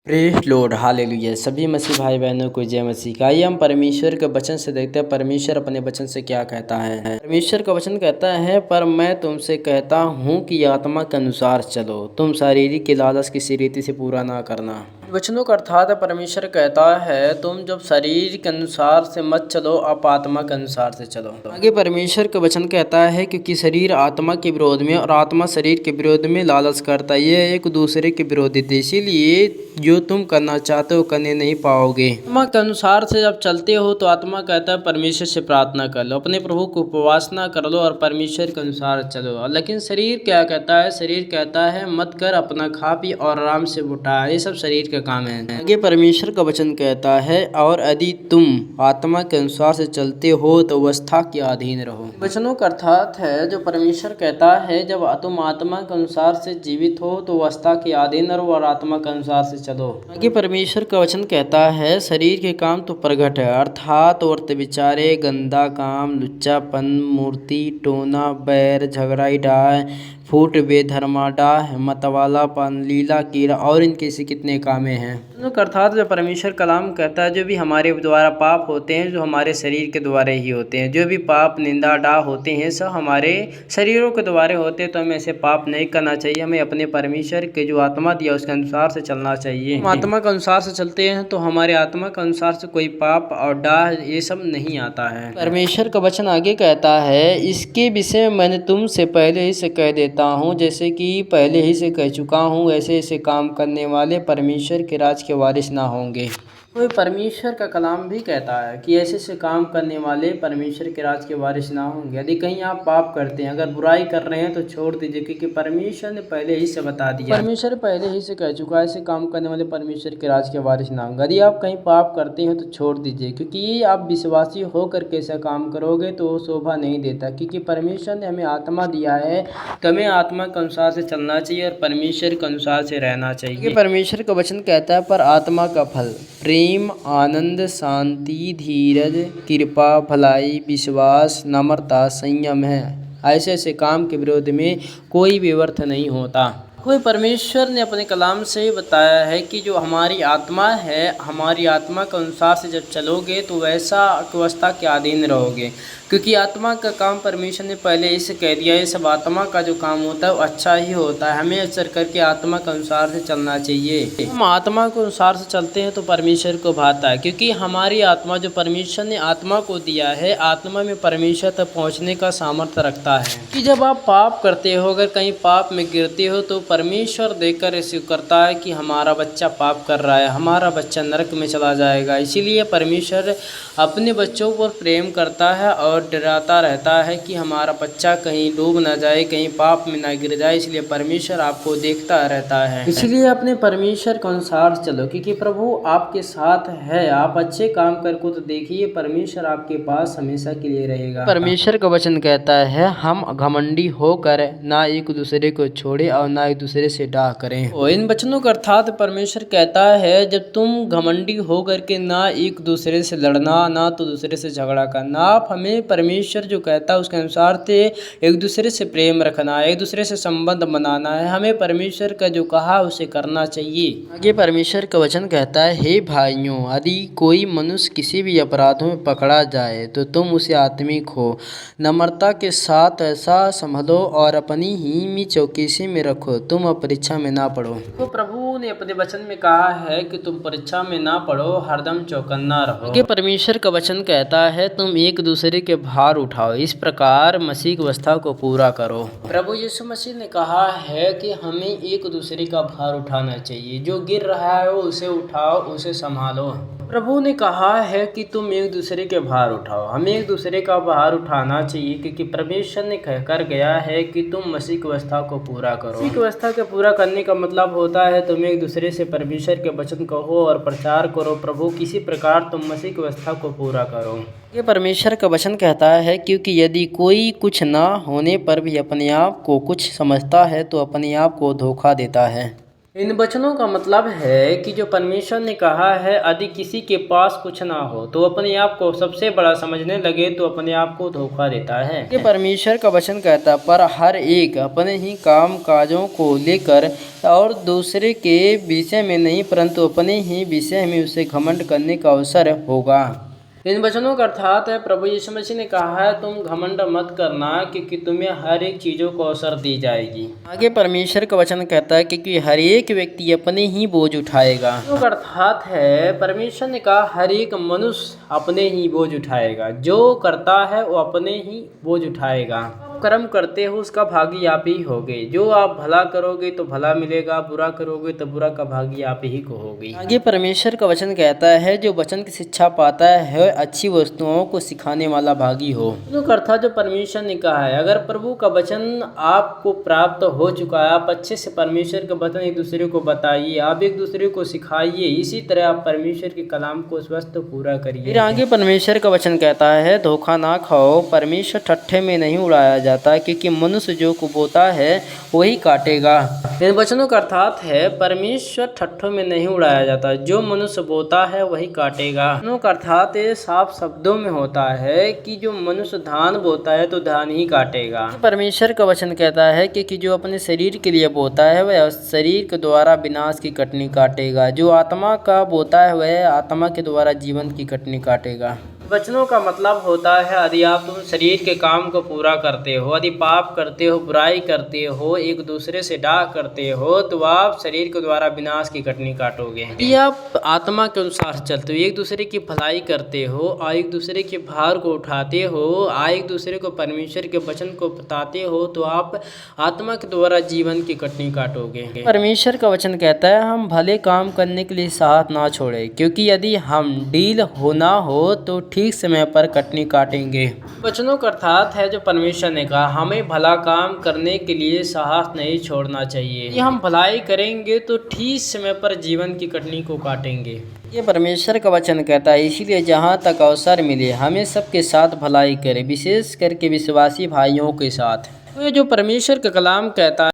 Praise Lord hallelujah. सभी मसीह भाई बहनों को जय मसीह का। आइए हम परमेश्वर के वचन से देखते हैं परमेश्वर अपने वचन से क्या कहता है। परमेश्वर का वचन कहता है, पर मैं तुमसे कहता हूँ कि आत्मा के अनुसार चलो, तुम शारीरिक की लालच किसी रीति से पूरा ना करना। वचनों का अर्थात परमेश्वर कहता है, तुम जब शरीर के अनुसार से मत चलो, आप आत्मा के अनुसार से चलो। आगे परमेश्वर का वचन कहता है, क्योंकि शरीर आत्मा के विरोध में और आत्मा शरीर के विरोध में लालच करता है, ये एक दूसरे के विरोधी थे, इसीलिए जो तुम करना चाहते हो करने नहीं पाओगे। आत्मा के अनुसार से जब चलते हो तो आत्मा कहता है परमेश्वर से प्रार्थना कर लो, अपने प्रभु को उपासना कर लो और परमेश्वर के अनुसार चलो। लेकिन शरीर क्या कहता है? शरीर कहता है मत कर, अपना खा पी और आराम से उठा। ये सब शरीर का काम है। आगे परमेश्वर का वचन कहता है, और यदि तुम आत्मा के अनुसार से चलते हो तो अवस्था के अधीन रहो। वचनों का अर्थात है जो परमेश्वर कहता है, जब तुम आत्मा के अनुसार से जीवित हो तो अवस्था के अधीन रहो और आत्मा के अनुसार से चलो। आगे परमेश्वर का वचन कहता है, शरीर के काम तो प्रगट है, अर्थात औरत विचारे, गंदा काम, लुच्चापन, मूर्ति टोना, बैर, झगड़ाई, डाय, फूट, बेधर्माडा, मतवालापन, लीला, कीड़ा और इनके से कितने कामे हैं। अर्थात जो परमेश्वर कलाम कहता है, जो भी हमारे द्वारा पाप होते हैं, जो हमारे शरीर के द्वारा ही होते हैं, जो भी पाप निंदा डाह होते हैं, सब हमारे शरीरों के द्वारा होते हैं। तो हमें ऐसे पाप नहीं करना चाहिए। हमें अपने परमेश्वर के जो आत्मा दिया उसके अनुसार से चलना चाहिए। हम आत्मा के अनुसार से चलते हैं तो हमारे आत्मा के अनुसार से कोई पाप और डाह ये सब नहीं आता है। परमेश्वर का वचन आगे कहता है, इसके विषय में मैंने तुमसे पहले ही से कह देता हूँ, जैसे कि पहले ही से कह चुका हूँ, ऐसे ऐसे काम करने वाले परमेश्वर के राज के वारिस ना होंगे। कोई परमेश्वर का कलाम भी कहता है कि ऐसे से काम करने वाले परमेश्वर के राज के वारिस ना होंगे। यदि कहीं आप पाप करते हैं, अगर बुराई कर रहे हैं तो छोड़ दीजिए, क्योंकि परमेश्वर ने पहले ही से बता दिया। परमेश्वर पहले ही से कह चुका है, ऐसे काम करने वाले परमेश्वर के राज के वारिस ना होंगे। यदि आप कहीं पाप करते हैं तो छोड़ दीजिए, क्योंकि आप विश्वासी होकर के ऐसा काम करोगे तो वो शोभा नहीं देता। क्योंकि परमेश्वर ने हमें आत्मा दिया है तो हमें आत्मा के अनुसार से चलना चाहिए और परमेश्वर के अनुसार से रहना चाहिए। परमेश्वर का वचन कहता है, पर आत्मा का फल प्रेम, आनंद, शांति, धीरज, कृपा, भलाई, विश्वास, नम्रता, संयम है। ऐसे ऐसे काम के विरोध में कोई भी व्यर्थ नहीं होता। कोई परमेश्वर ने अपने कलाम से ही बताया है कि जो हमारी आत्मा है, हमारी आत्मा के अनुसार से जब चलोगे तो वैसा अवस्था के अधीन रहोगे। क्योंकि आत्मा का काम परमेश्वर ने पहले इसे कह दिया है, सब आत्मा का जो काम होता है वो अच्छा ही होता है। हमें अक्सर करके आत्मा के अनुसार से चलना चाहिए। हम आत्मा के अनुसार से चलते हैं तो परमेश्वर को भाता है, क्योंकि हमारी आत्मा जो परमेश्वर ने आत्मा को दिया है, आत्मा में परमेश्वर तक पहुँचने का सामर्थ्य रखता है। कि जब आप पाप करते हो, अगर कहीं पाप में गिरते हो तो परमेश्वर देखकर ऐसे करता है कि हमारा बच्चा पाप कर रहा है, हमारा बच्चा नरक में चला जाएगा। इसीलिए परमेश्वर अपने बच्चों पर प्रेम करता है और डराता रहता है कि हमारा बच्चा कहीं डूब ना जाए, कहीं पाप में ना गिर जाए। इसलिए परमेश्वर आपको देखता रहता है। इसलिए अपने परमेश्वर के अनुसार चलो, क्योंकि प्रभु आपके साथ है। आप अच्छे काम करके तो देखिए, परमेश्वर आपके पास हमेशा के लिए रहेगा। परमेश्वर का वचन कहता है, हम घमंडी होकर ना एक दूसरे को छोड़े और ना एक दूसरे से डाह करें। और इन वचनों का अर्थात परमेश्वर कहता है, जब तुम घमंडी होकर के ना एक दूसरे से लड़ना, ना तो दूसरे से झगड़ा करना, आप हमें परमेश्वर जो कहता है उसके अनुसार से एक दूसरे से प्रेम रखना है, एक दूसरे से संबंध बनाना है। हमें परमेश्वर का जो कहा उसे करना चाहिए। आगे परमेश्वर का वचन कहता है, हे भाइयों, यदि कोई मनुष्य किसी भी अपराधों में पकड़ा जाए तो तुम उसे आत्मिक हो नम्रता के साथ ऐसा संभलो और अपनी ही में चौकसी में रखो, तुम परीक्षा में ना पड़ो। तो प्रभु ने अपने वचन में कहा है कि तुम परीक्षा में ना पड़ो, हरदम चौकन्ना रहो। आगे परमेश्वर का वचन कहता है, तुम एक दूसरे के भार उठाओ, इस प्रकार मसीह की अवस्था को पूरा करो। प्रभु यीशु मसीह ने कहा है कि हमें एक दूसरे का भार उठाना चाहिए। जो गिर रहा है उसे उठाओ, उसे संभालो। प्रभु ने कहा है कि तुम एक दूसरे के भार उठाओ। हमें एक दूसरे का भार उठाना चाहिए, क्योंकि परमेश्वर ने कहकर गया है कि तुम मसीह की अवस्था को पूरा करो। मसीह की अवस्था को पूरा करने का मतलब होता है तुम एक दूसरे से परमेश्वर के वचन कहो और प्रचार करो। प्रभु किसी प्रकार तुम मसीह की अवस्था को पूरा करो। ये परमेश्वर का वचन कहता है, क्योंकि यदि कोई कुछ ना होने पर भी अपने आप को कुछ समझता है तो अपने आप को धोखा देता है। इन वचनों का मतलब है कि जो परमेश्वर ने कहा है, यदि किसी के पास कुछ ना हो तो अपने आप को सबसे बड़ा समझने लगे तो अपने आप को धोखा देता है। ये परमेश्वर का वचन कहता है, पर हर एक अपने ही काम काजों को लेकर और दूसरे के विषय में नहीं, परंतु अपने ही विषय में उसे घमंड करने का अवसर होगा। इन वचनों का अर्थात है, प्रभु यीशु मसीह ने कहा है, तुम घमंड मत करना क्योंकि तुम्हें हर एक चीज़ों को अवसर दी जाएगी। आगे परमेश्वर का वचन कहता है क्योंकि हर एक व्यक्ति अपने ही बोझ उठाएगा। तो अर्थात है, परमेश्वर ने कहा हर एक मनुष्य अपने ही बोझ उठाएगा। जो करता है वो अपने ही बोझ उठाएगा। कर्म करते हो उसका भागी आप ही होगे। जो आप भला करोगे तो भला मिलेगा, बुरा करोगे तो बुरा का भागी आप ही को होगी। आगे परमेश्वर का वचन कहता है, जो वचन की शिक्षा पाता है अच्छी वस्तुओं को सिखाने वाला भागी हो। तो अर्थात जो परमेश्वर ने कहा है, अगर प्रभु का वचन आपको प्राप्त हो चुका है, आप अच्छे से परमेश्वर का वचन एक दूसरे को बताइए, आप एक दूसरे को सिखाइए, इसी तरह आप परमेश्वर के कलाम को स्वस्थ पूरा करिए। फिर आगे परमेश्वर का वचन कहता है, धोखा ना खाओ, परमेश्वर ठट्ठे में नहीं उड़ाया जाता क्योंकि मनुष्य जो को बोता है वही काटेगा। इन वचनों का अर्थात है, परमेश्वर ठट्ठों में नहीं उड़ाया जाता, जो मनुष्य बोता है वही काटेगा। वचनों का अर्थात साफ शब्दों में होता है कि जो मनुष्य धान बोता है तो धान ही काटेगा। परमेश्वर का वचन कहता है कि जो अपने शरीर के लिए बोता है वह शरीर के द्वारा विनाश की कटनी काटेगा। जो आत्मा का बोता है वह आत्मा के द्वारा जीवन की कटनी काटेगा। वचनों का मतलब होता है, यदि आप तुम शरीर के काम को पूरा करते हो, यदि पाप करते हो, बुराई करते हो, एक दूसरे से डाह करते हो, तो आप शरीर के द्वारा विनाश की कटनी काटोगे। यदि आप आत्मा के अनुसार चलते हो, एक दूसरे की भलाई करते हो, और एक दूसरे के भार को उठाते हो, एक दूसरे को परमेश्वर के वचन को बताते हो, तो आप आत्मा के द्वारा जीवन की कटनी काटोगे। परमेश्वर का वचन कहता है, हम भले काम करने के लिए साथ ना छोड़े, क्योंकि यदि हम डील होना हो तो ठीक समय पर कटनी काटेंगे। वचनों का अर्थात है, जो परमेश्वर ने कहा हमें भला काम करने के लिए साहस नहीं छोड़ना चाहिए। यदि हम भलाई करेंगे तो ठीक समय पर जीवन की कटनी को काटेंगे। ये परमेश्वर का वचन कहता है, इसीलिए जहाँ तक अवसर मिले हमें सबके साथ भलाई करें, विशेष करके विश्वासी भाइयों के साथ। तो ये जो परमेश्वर का कलाम कहता है